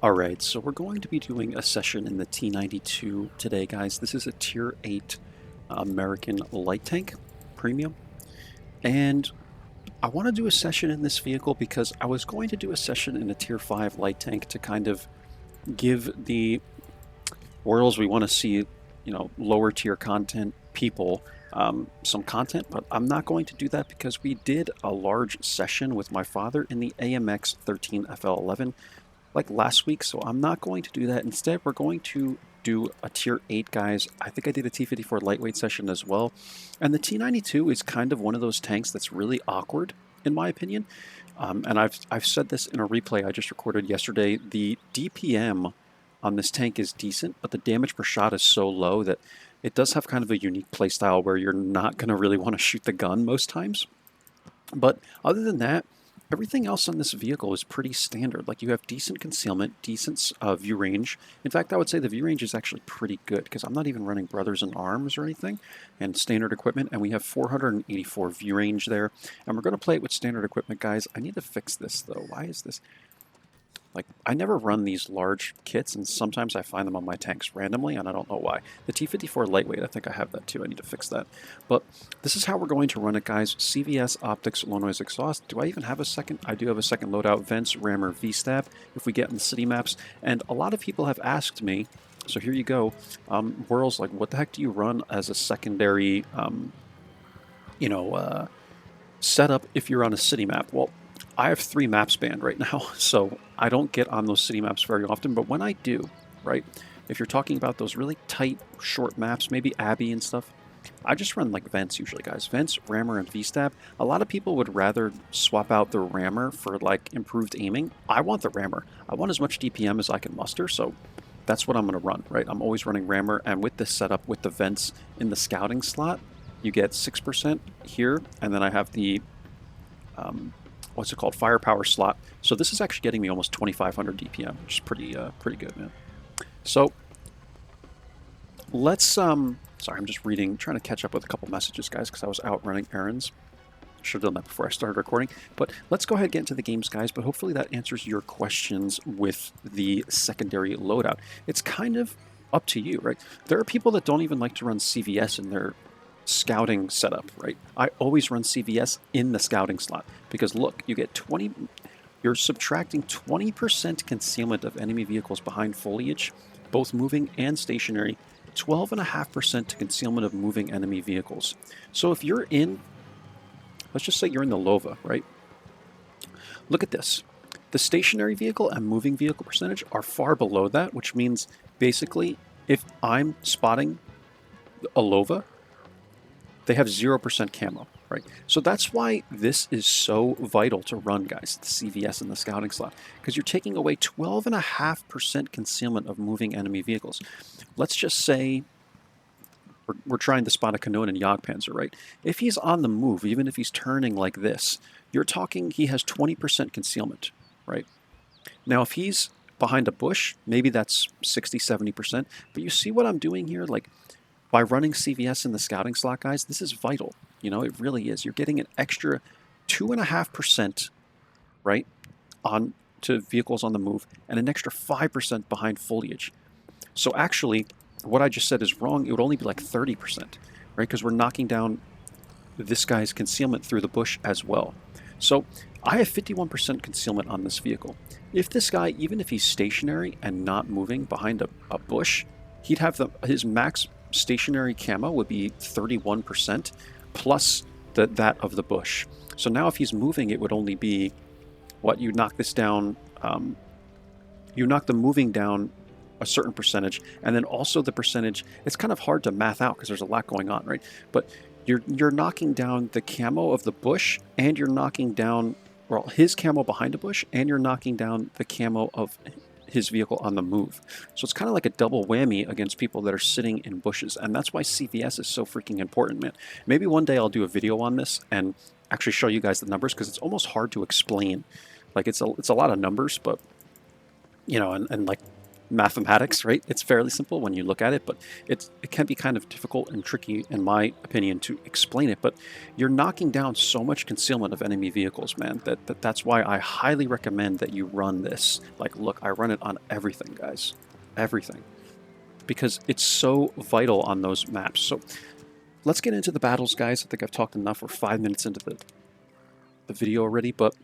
Alright, so we're going to be doing a session in the T92 today, guys. This is a Tier 8 American light tank, premium. And I want to do a session in this vehicle because I was going to do a session in a Tier 5 light tank to kind of give the Whirls we want to see, lower tier content people some content, but I'm not going to do that because we did a large session with my father in the AMX 13 FL11 like last week, so I'm not going to do that. Instead, we're going to do a Tier 8, guys. I think I did a T54 lightweight session as well. And the T92 is kind of one of those tanks that's really awkward, in my opinion. And I've said this in a replay I just recorded yesterday. The DPM on this tank is decent, but the damage per shot is so low that it does have kind of a unique playstyle where you're not going to really want to shoot the gun most times. But other than that, everything else on this vehicle is pretty standard. Like, you have decent concealment, decent view range. In fact, I would say the view range is actually pretty good because I'm not even running Brothers in Arms or anything and standard equipment, and we have 484 view range there. And we're going to play it with standard equipment, guys. I need to fix this, though. Why is this? Like, I never run these large kits, and sometimes I find them on my tanks randomly, and I don't know why. The T54 lightweight, I think I have that too. I need to fix that. But this is how we're going to run it, guys. CVS, optics, low noise exhaust. Do I even have a second? I do have a second loadout. Vents, rammer, V-stab, if we get in the city maps. And a lot of people have asked me, so here you go, Whirls, like, what the heck do you run as a secondary, setup if you're on a city map? Well, I have 3 maps banned right now, so I don't get on those city maps very often, but when I do, right, if you're talking about those really tight, short maps, maybe Abbey and stuff, I just run like Vents usually, guys. Vents, Rammer, and V-Stab. A lot of people would rather swap out the Rammer for like improved aiming. I want the Rammer. I want as much DPM as I can muster, so that's what I'm going to run, right? I'm always running Rammer, and with this setup, with the Vents in the scouting slot, you get 6% here, and then I have the what's it called, firepower slot. So this is actually getting me almost 2,500 DPM, which is pretty good, man. So let's sorry, I'm just reading, trying to catch up with a couple messages, guys, because I was out running errands. Should have done that before I started recording. But let's go ahead and get into the games, guys. But hopefully that answers your questions with the secondary loadout. It's kind of up to you, right? There are people that don't even like to run CVS in their scouting setup, right? I always run CVS in the scouting slot because look, you get you're subtracting 20% concealment of enemy vehicles behind foliage, both moving and stationary, 12.5% to concealment of moving enemy vehicles. So if you're in, let's just say you're in the Lova, right? Look at this. The stationary vehicle and moving vehicle percentage are far below that, which means basically if I'm spotting a Lova, they have 0% camo, right? So that's why this is so vital to run, guys, the CVS and the scouting slot, because you're taking away 12.5% concealment of moving enemy vehicles. Let's just say we're trying to spot a Kanonen and Jagdpanzer, right? If he's on the move, even if he's turning like this, you're talking he has 20% concealment, right? Now, if he's behind a bush, maybe that's 60, 70%, but you see what I'm doing here? Like, by running CVS in the scouting slot, guys, this is vital. It really is. You're getting an extra 2.5%, right, on to vehicles on the move, and an extra 5% behind foliage. So actually, what I just said is wrong. It would only be like 30%, right? Because we're knocking down this guy's concealment through the bush as well. So I have 51% concealment on this vehicle. If this guy, even if he's stationary and not moving behind a bush, he'd have his max stationary camo would be 31% plus that of the bush. So now if he's moving, it would only be, what, you knock this down, you knock the moving down a certain percentage, and then also the percentage, it's kind of hard to math out because there's a lot going on, right? But you're knocking down the camo of the bush, and you're knocking down, well, his camo behind a bush, and you're knocking down the camo of his vehicle on the move. So it's kind of like a double whammy against people that are sitting in bushes, and that's why CVS is so freaking important, man. Maybe one day I'll do a video on this and actually show you guys the numbers, because it's almost hard to explain. Like, it's a lot of numbers, but and like mathematics, right? It's fairly simple when you look at it, but it can be kind of difficult and tricky, in my opinion, to explain it. But you're knocking down so much concealment of enemy vehicles, man, that's why I highly recommend that you run this. Like, look, I run it on everything, guys. Everything. Because it's so vital on those maps. So let's get into the battles, guys. I think I've talked enough. We're 5 minutes into the video already, but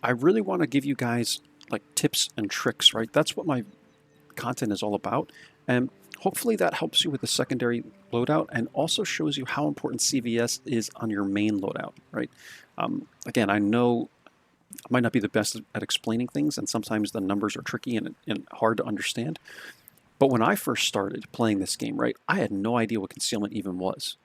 I really want to give you guys like tips and tricks, right? That's what my content is all about, and hopefully that helps you with the secondary loadout and also shows you how important CVS is on your main loadout, right? Again, I know I might not be the best at explaining things, and sometimes the numbers are tricky and hard to understand, but when I first started playing this game, right, I had no idea what concealment even was.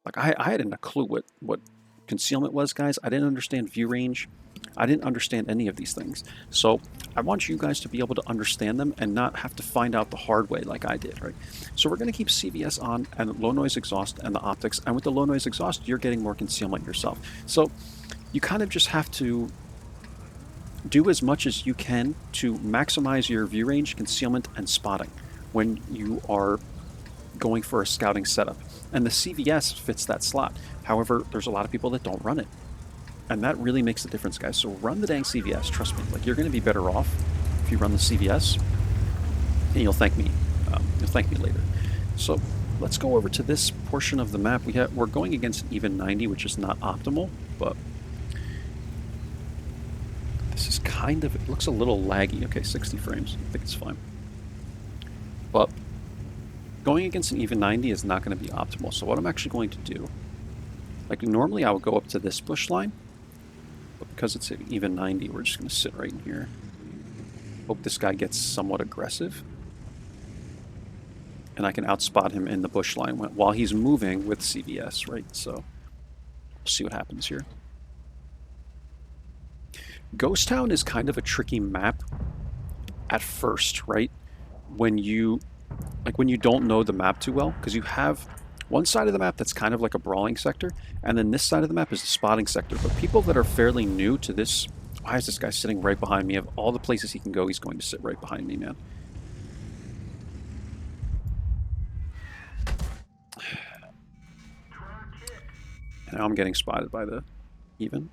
Like, I hadn't a clue what concealment was, guys. I didn't understand view range. I didn't understand any of these things. So I want you guys to be able to understand them and not have to find out the hard way like I did, right? So we're going to keep CVS on and low noise exhaust and the optics. And with the low noise exhaust, you're getting more concealment yourself. So you kind of just have to do as much as you can to maximize your view range, concealment, and spotting when you are going for a scouting setup. And the CVS fits that slot. However, there's a lot of people that don't run it. And that really makes a difference, guys. So run the dang CVS, trust me. Like, you're going to be better off if you run the CVS, and you'll thank me. You'll thank me later. So let's go over to this portion of the map. We're going against an even 90, which is not optimal, but this is kind of, it looks a little laggy. Okay, 60 frames. I think it's fine. But going against an even 90 is not going to be optimal. So what I'm actually going to do, like normally I would go up to this bush line, but because it's an even 90, we're just going to sit right in here. Hope this guy gets somewhat aggressive. And I can outspot him in the bush line while he's moving with CVS, right? So we'll see what happens here. Ghost Town is kind of a tricky map at first, right? When you don't know the map too well, because you have one side of the map that's kind of like a brawling sector, and then this side of the map is the spotting sector. But people that are fairly new to this, why is this guy sitting right behind me? Of all the places he can go, he's going to sit right behind me, man. And now I'm getting spotted by the even.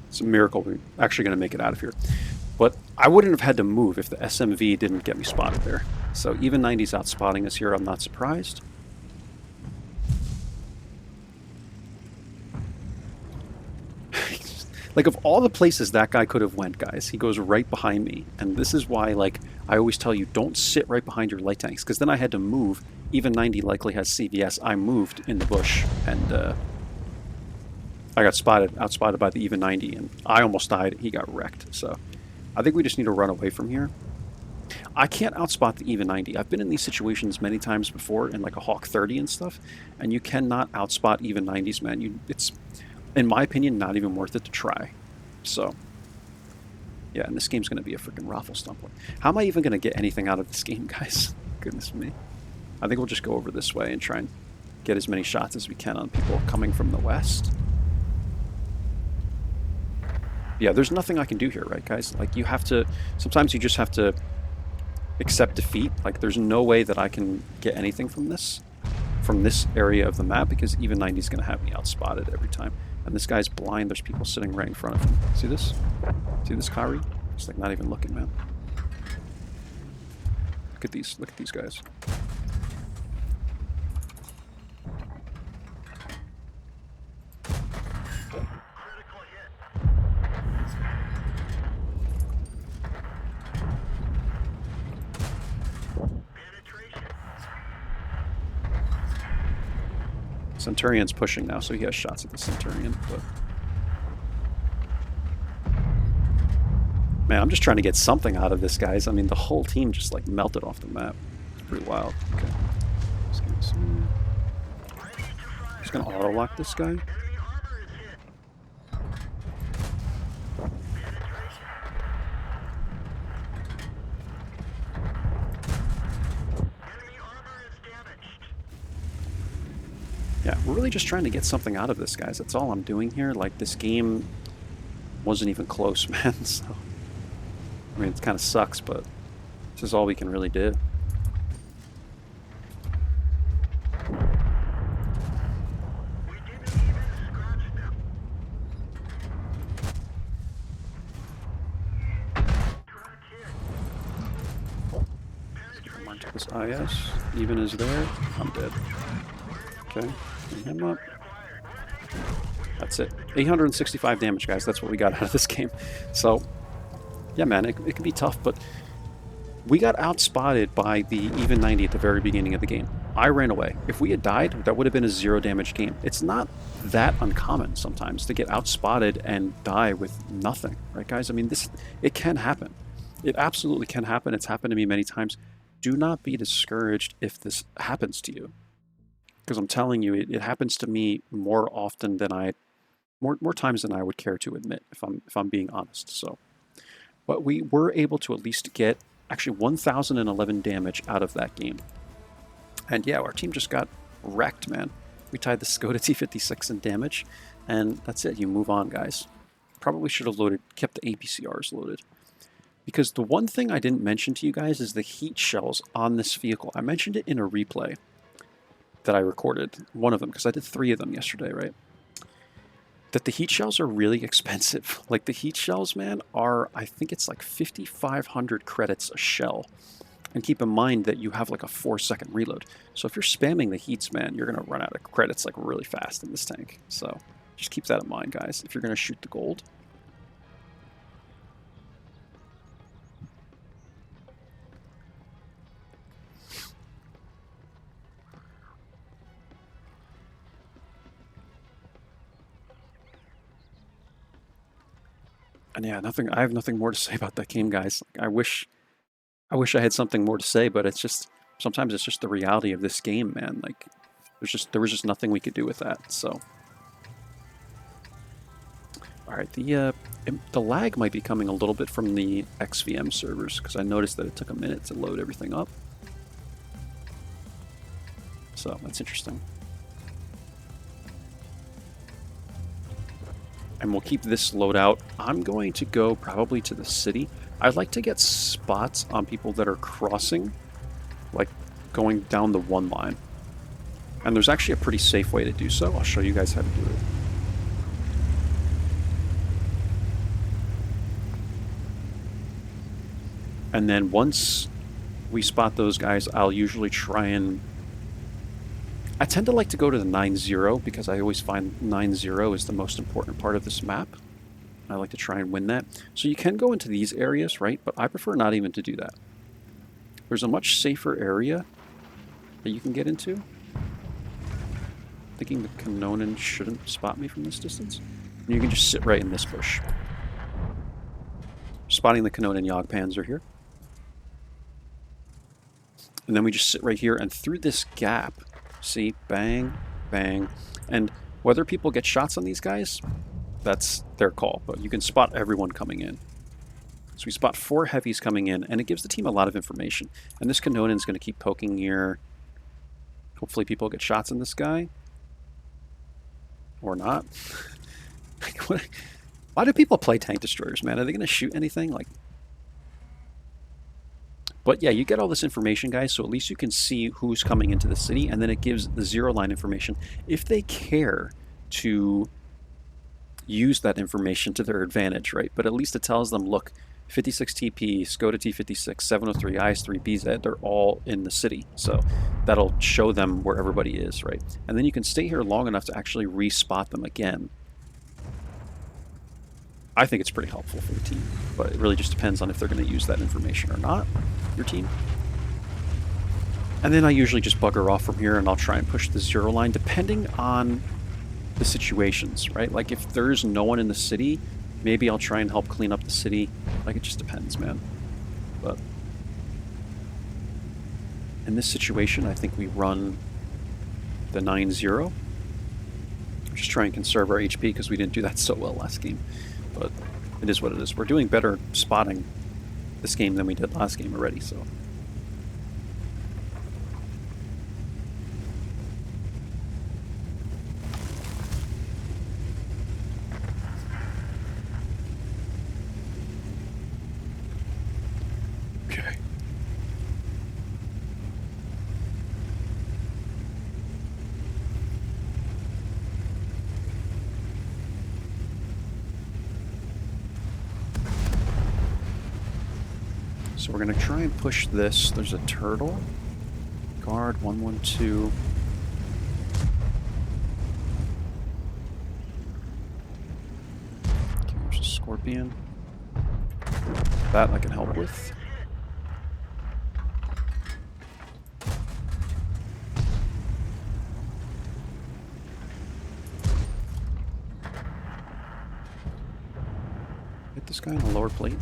It's a miracle we're actually going to make it out of here. But I wouldn't have had to move if the SMV didn't get me spotted there. So even 90's out spotting us here. I'm not surprised. Like, of all the places that guy could have went, guys, he goes right behind me. And this is why, like, I always tell you, don't sit right behind your light tanks. Because then I had to move. Even 90 likely has CVS. I moved in the bush. And I got outspotted by the even 90. And I almost died. He got wrecked. So I think we just need to run away from here. I can't outspot the even 90. I've been in these situations many times before in, like, a Hawk 30 and stuff. And you cannot outspot even 90s, man. It's... in my opinion, not even worth it to try. So, yeah, and this game's going to be a freaking raffle stump. How am I even going to get anything out of this game, guys? Goodness me. I think we'll just go over this way and try and get as many shots as we can on people coming from the west. Yeah, there's nothing I can do here, right, guys? Like, you have to... sometimes you just have to accept defeat. Like, there's no way that I can get anything from this area of the map, because even 90's going to have me outspotted every time. And this guy's blind. There's people sitting right in front of him. See this? See this, Kyrie? He's like not even looking, man. Look at these. Look at these guys. Centurion's pushing now, so he has shots at the Centurion, but... man, I'm just trying to get something out of this, guys. I mean, the whole team just, like, melted off the map. It's pretty wild. Okay. Just gonna auto-lock this guy. Yeah, Yeah, we're really just trying to get something out of this, guys. That's all I'm doing here. Like, this game wasn't even close, man. So, I mean, it kind of sucks, but this is all we can really do. Mark this IS. Even is there. I'm dead. Okay. Bring him up. That's it. 865 damage, guys. That's what we got out of this game. So, yeah, man, it can be tough, but we got outspotted by the even 90 at the very beginning of the game. I ran away. If we had died, that would have been a 0 damage game. It's not that uncommon sometimes to get outspotted and die with nothing, right, guys? I mean, it can happen. It absolutely can happen. It's happened to me many times. Do not be discouraged if this happens to you, because I'm telling you, it happens to me more often than more times than I would care to admit, if I'm being honest. So, but we were able to at least get actually 1,011 damage out of that game. And yeah, our team just got wrecked, man. We tied the Skoda T56 in damage, and that's it. You move on, guys. Probably should have kept the APCRs loaded. Because the one thing I didn't mention to you guys is the heat shells on this vehicle. I mentioned it in a replay that I recorded, one of them, because I did 3 of them yesterday, right? That the heat shells are really expensive. Like, the heat shells, man, are, I think it's like 5,500 credits a shell. And keep in mind that you have like a 4-second reload. So if you're spamming the heats, man, you're going to run out of credits like really fast in this tank. So just keep that in mind, guys, if you're going to shoot the gold. And yeah, I have nothing more to say about that game, guys. Like, I wish I had something more to say, but it's just, sometimes it's just the reality of this game, man. Like, there was just nothing we could do with that. So, all right, the lag might be coming a little bit from the XVM servers, because I noticed that it took a minute to load everything up. So that's interesting. And we'll keep this loadout. I'm going to go probably to the city. I'd like to get spots on people that are crossing, like going down the 1 line. And there's actually a pretty safe way to do so. I'll show you guys how to do it. And then once we spot those guys, I'll usually try and... I tend to like to go to the 9-0 because I always find 9-0 is the most important part of this map. I like to try and win that. So you can go into these areas, right? But I prefer not even to do that. There's a much safer area that you can get into. Thinking the Kanonen shouldn't spot me from this distance. And you can just sit right in this bush. Spotting the Kanonen Jagdpanzer here. And then we just sit right here, and through this gap, see, bang, bang. And whether people get shots on these guys, that's their call. But you can spot everyone coming in. So we spot 4 heavies coming in, and it gives the team a lot of information. And this Kanonen's going to keep poking here. Hopefully people get shots on this guy. Or not. Why do people play tank destroyers, man? Are they going to shoot anything? Like... But yeah, you get all this information, guys, so at least you can see who's coming into the city, and then it gives the 0-line information if they care to use that information to their advantage, right? But at least it tells them, look, 56 TP, Skoda T56, 703, IS3, BZ, they're all in the city. So that'll show them where everybody is, right? And then you can stay here long enough to actually re-spot them again. I think it's pretty helpful for the team, but it really just depends on if they're going to use that information or not, your team. And then I usually just bugger off from here, and I'll try and push the 0-line, depending on the situations, right? Like, if there's no one in the city, maybe I'll try and help clean up the city. Like, it just depends, man. But in this situation, I think we run the 9-0. Just try and conserve our HP, because we didn't do that so well last game. But it is what it is. We're doing better spotting this game than we did last game already, so. So we're going to try and push this. There's a turtle. Guard, 112. Okay, there's a scorpion. That I can help with. Hit this guy on the lower plate.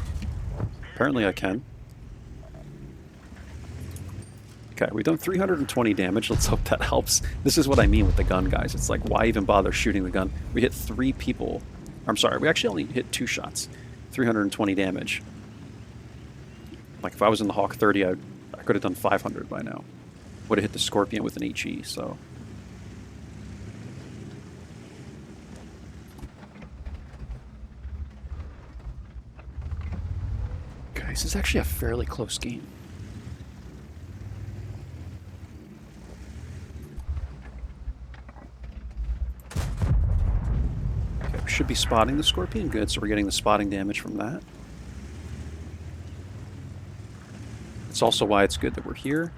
Apparently I can. Okay, we've done 320 damage. Let's hope that helps. This is what I mean with the gun, guys. It's like, why even bother shooting the gun? We hit 3 people. I'm sorry, we actually only hit 2 shots. 320 damage. Like, if I was in the Hawk 30, I could have done 500 by now. Would have hit the Scorpion with an HE, so... Okay, this is actually a fairly close game. Should be spotting the Scorpion. Good, so we're getting the spotting damage from that. It's also why it's good that we're here.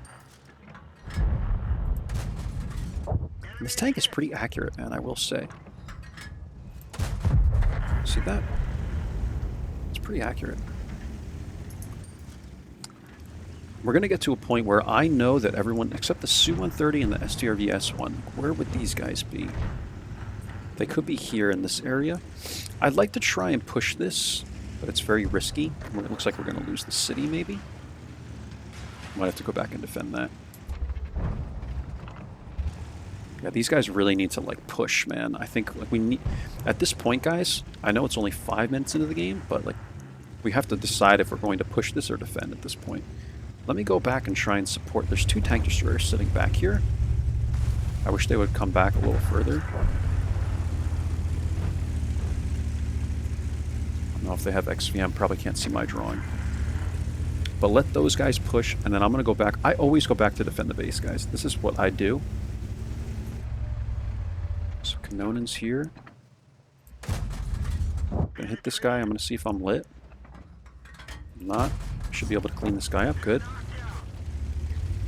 And this tank is pretty accurate, man, I will say. See that? It's pretty accurate. We're going to get to a point where I know that everyone, except the Su-130 and the STRV-S1, where would these guys be? They could be here in this area. I'd like to try and push this, but it's very risky. It looks like we're going to lose the city, maybe. Might have to go back and defend that. Yeah, these guys really need to, like, push, man. I think, like, we need... At this point, guys, I know it's only 5 minutes into the game, but, like, we have to decide if we're going to push this or defend at this point. Let me go back and try and support. There's 2 tank destroyers sitting back here. I wish they would come back a little further. I don't know if they have XVM, probably can't see my drawing. But let those guys push, and then I'm going to go back. I always go back to defend the base, guys. This is what I do. So Kanonan's here. Gonna hit this guy. I'm going to see if I'm lit. I'm not. Should be able to clean this guy up. Good.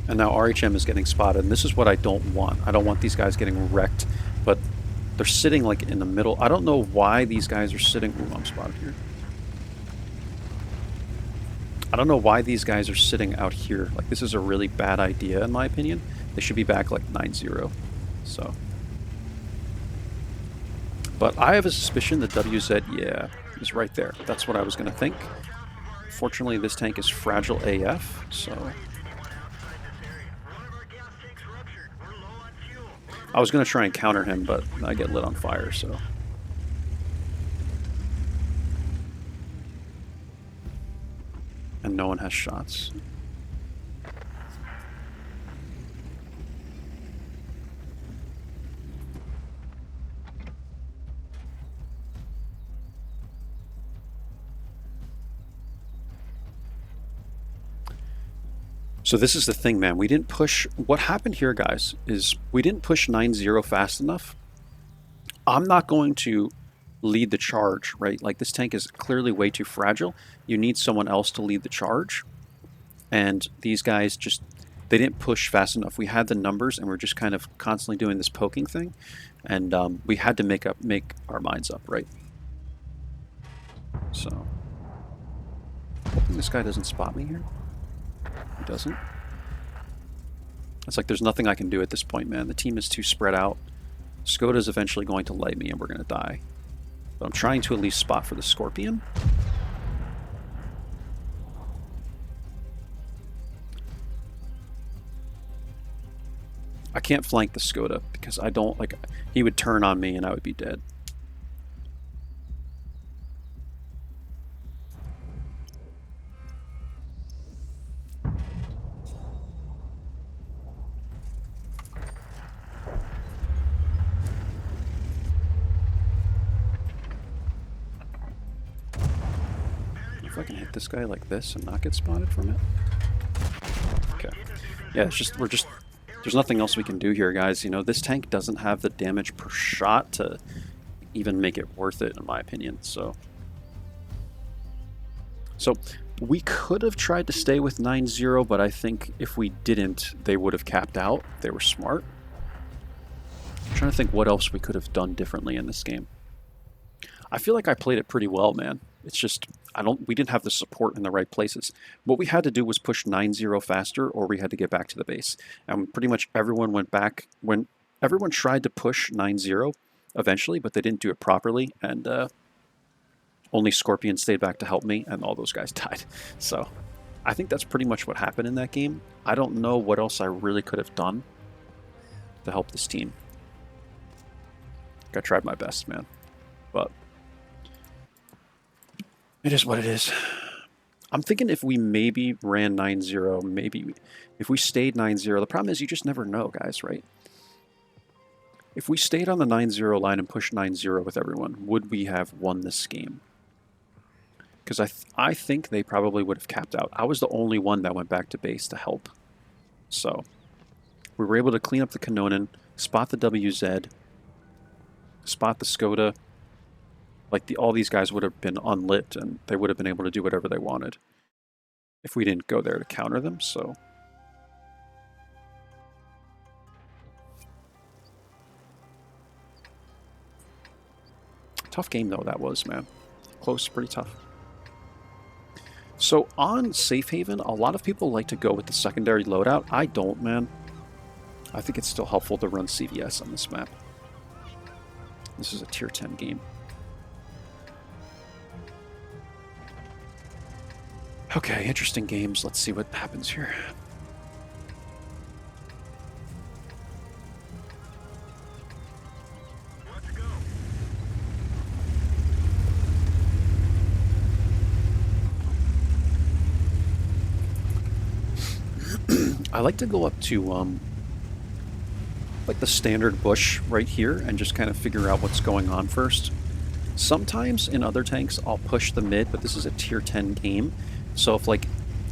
And now RHM is getting spotted, and this is what I don't want. I don't want these guys getting wrecked, but they're sitting like in the middle. I don't know why these guys are sitting... Ooh, I'm spotted here. I don't know why these guys are sitting out here. Like, this is a really bad idea, in my opinion. They should be back like 9-0. So. But I have a suspicion that WZ, yeah, is right there. That's what I was going to think. Fortunately, this tank is fragile AF, so... I was going to try and counter him, but I get lit on fire, so... And no one has shots. So this is the thing, man. We didn't push... What happened here, guys, is we didn't push 9-0 fast enough. I'm not going to lead the charge, right? Like, this tank is clearly way too fragile. You need someone else to lead the charge. And these guys just... They didn't push fast enough. We had the numbers, and we're just kind of constantly doing this poking thing. And we had to make our minds up, right? So... Hoping this guy doesn't spot me here. He doesn't. It's like there's nothing I can do at this point, man. The team is too spread out. Skoda's eventually going to light me and we're going to die. But I'm trying to at least spot for the Scorpion. I can't flank the Skoda because I don't, like, he would turn on me and I would be dead. If I can hit this guy like this and not get spotted from it. Okay. Yeah, it's just, there's nothing else we can do here, guys. You know, this tank doesn't have the damage per shot to even make it worth it, in my opinion. So We could have tried to stay with 9-0, but I think if we didn't, they would have capped out. They were smart. I'm trying to think what else we could have done differently in this game. I feel like I played it pretty well, man. It's just, we didn't have the support in the right places. What we had to do was push 9-0 faster, or we had to get back to the base. And pretty much everyone went back, everyone tried to push 9-0 eventually, but they didn't do it properly, and only Scorpion stayed back to help me, and all those guys died. So I think that's pretty much what happened in that game. I don't know what else I really could have done to help this team. I tried my best, man. But it is what it is. I'm thinking if we maybe ran 9-0, maybe if we stayed 9-0, the problem is you just never know, guys, right? If we stayed on the 9-0 line and pushed 9-0 with everyone, would we have won this game? Because I think they probably would have capped out. I was the only one that went back to base to help. So we were able to clean up the Kanonen, spot the WZ, spot the Skoda. Like all these guys would have been unlit, and they would have been able to do whatever they wanted if we didn't go there to counter them. So tough game though that was, man. Close, pretty tough. So on Safe Haven, a lot of people like to go with the secondary loadout. I don't, man. I think it's still helpful to run CVS on this map. This is a tier 10 game. Okay, interesting games. Let's see what happens here. I like to go up to like the standard bush right here and just kind of figure out what's going on first. Sometimes in other tanks I'll push the mid, but this is a tier 10 game. So if like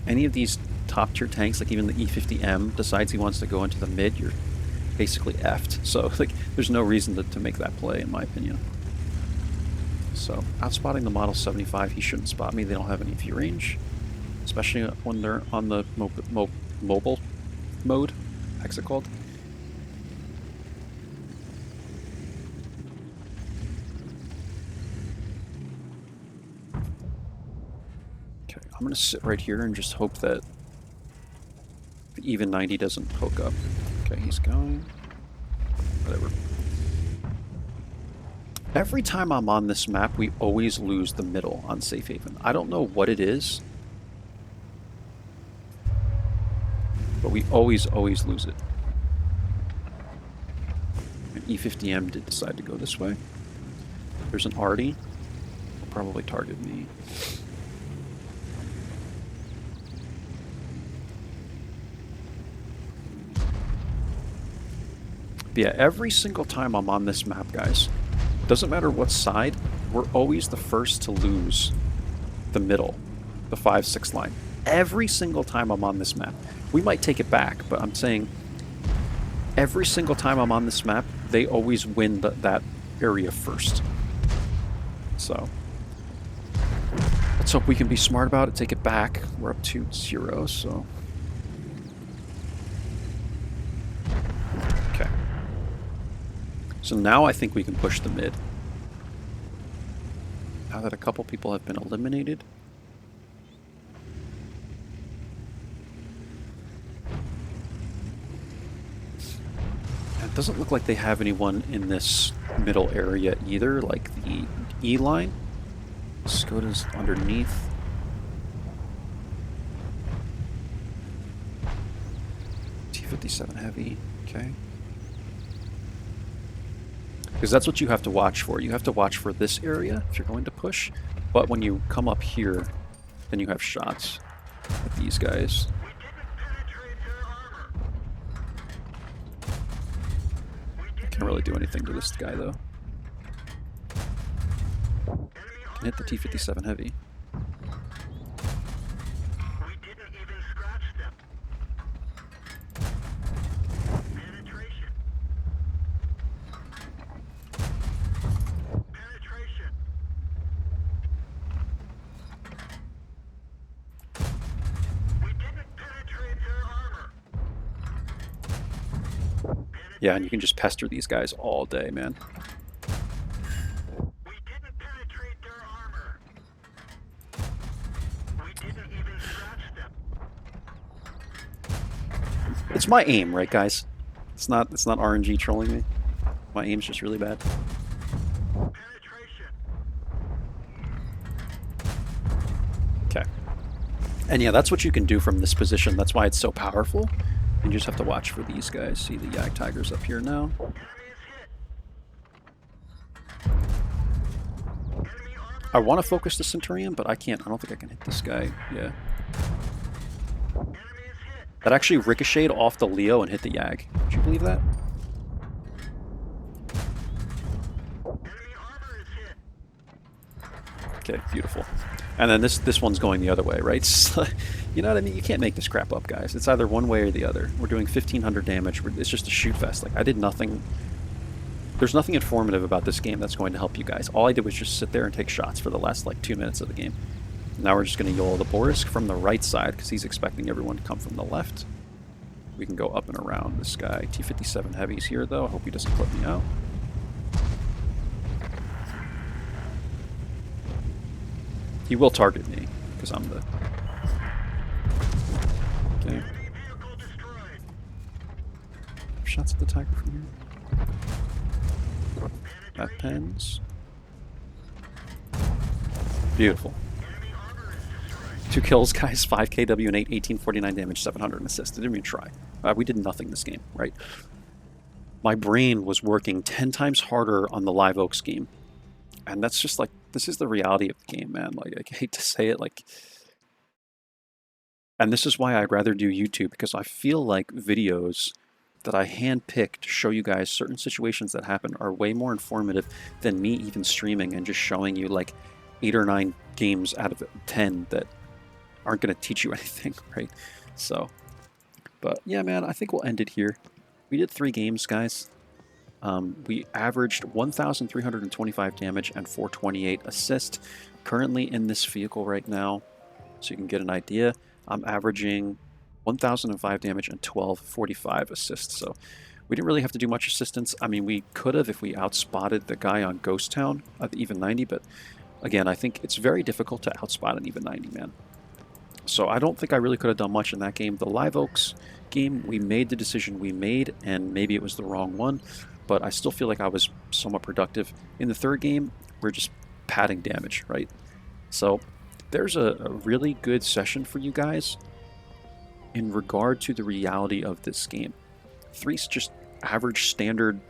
any of these top tier tanks, like even the E50M, decides he wants to go into the mid, you're basically effed. So like there's no reason to make that play, in my opinion. So outspotting the Model 75, he shouldn't spot me. They don't have any view range, especially when they're on the mobile mode. Heck's it called? Okay, I'm gonna sit right here and just hope that the even 90 doesn't hook up. Okay, he's going. Whatever. Every time I'm on this map, we always lose the middle on Safe Haven. I don't know what it is, but we always lose it. And E50M did decide to go this way. There's an Artie. He'll probably target me. But yeah, every single time I'm on this map, guys, doesn't matter what side, we're always the first to lose the middle, the 5-6 line. Every single time I'm on this map. We might take it back, but I'm saying every single time I'm on this map, they always win that area first. So let's hope we can be smart about it, take it back. We're up 2-0, so... Okay. So now I think we can push the mid. Now that a couple people have been eliminated. It doesn't look like they have anyone in this middle area either, like the E line. Skoda's underneath. T57 heavy, okay. Because that's what you have to watch for. You have to watch for this area if you're going to push, but when you come up here, then you have shots at these guys. Can't really do anything to this guy though. Can hit the T57 heavy. Yeah, and you can just pester these guys all day, man. We didn't penetrate their armor. We didn't even scratch them. It's my aim, right, guys? It's not RNG trolling me. My aim's just really bad. Penetration. Okay. And yeah, that's what you can do from this position. That's why it's so powerful. You just have to watch for these guys. See the Yak Tigers up here now. Enemy is hit. Enemy armor. I want to focus the Centurion, but I can't. I don't think I can hit this guy. Yeah. Enemy is hit. That actually ricocheted off the Leo and hit the Yag. Would you believe that? Enemy armor is hit. Okay, beautiful. And then this one's going the other way, right? So, you know what I mean? You can't make this crap up, guys. It's either one way or the other. We're doing 1,500 damage. It's just a shoot fest. Like, I did nothing. There's nothing informative about this game that's going to help you guys. All I did was just sit there and take shots for the last, like, 2 minutes of the game. Now we're just going to YOLO the Borisk from the right side because he's expecting everyone to come from the left. We can go up and around this guy. T57 Heavy's here, though. I hope he doesn't clip me out. He will target me, because I'm the... Okay. Enemy vehicle destroyed. Shots at the Tiger from here. That pens. Beautiful. Enemy armor is destroyed. 2 kills, guys. 5 KW and 8, 1849 damage, 700 and assist. I didn't even try. We did nothing this game, right? My brain was working 10 times harder on the Live Oak scheme. And that's just like, this is the reality of the game, man. Like, I hate to say it, like... And this is why I'd rather do YouTube, because I feel like videos that I handpick to show you guys certain situations that happen are way more informative than me even streaming and just showing you like 8 or 9 games out of 10 that aren't going to teach you anything, right? So, but yeah, man, I think we'll end it here. We did 3 games, guys. We averaged 1,325 damage and 428 assist currently in this vehicle right now, so you can get an idea. I'm averaging 1,005 damage and 1,245 assists, so we didn't really have to do much assistance. I mean, we could have if we outspotted the guy on Ghost Town at the even 90, but again, I think it's very difficult to outspot an even 90, man. So I don't think I really could have done much in that game. The Live Oaks game, we made the decision we made, and maybe it was the wrong one, but I still feel like I was somewhat productive. In the third game, we're just padding damage, right? So there's a really good session for you guys in regard to the reality of this game. 3 just average standard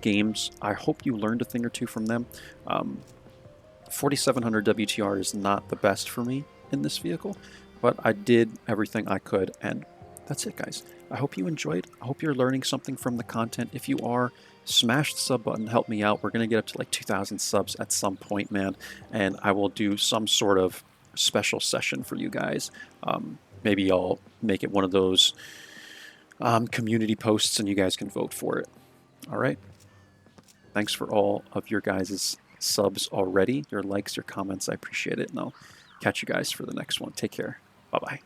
games. I hope you learned a thing or two from them. 4,700 WTR is not the best for me in this vehicle, but I did everything I could, and that's it, guys. I hope you enjoyed. I hope you're learning something from the content. If you are, smash the sub button, help me out. We're going to get up to like 2,000 subs at some point, man, and I will do some sort of special session for you guys. Maybe I'll make it one of those community posts and you guys can vote for it. All right. Thanks for all of your guys' subs already, your likes, your comments. I appreciate it, and I'll catch you guys for the next one. Take care. Bye-bye.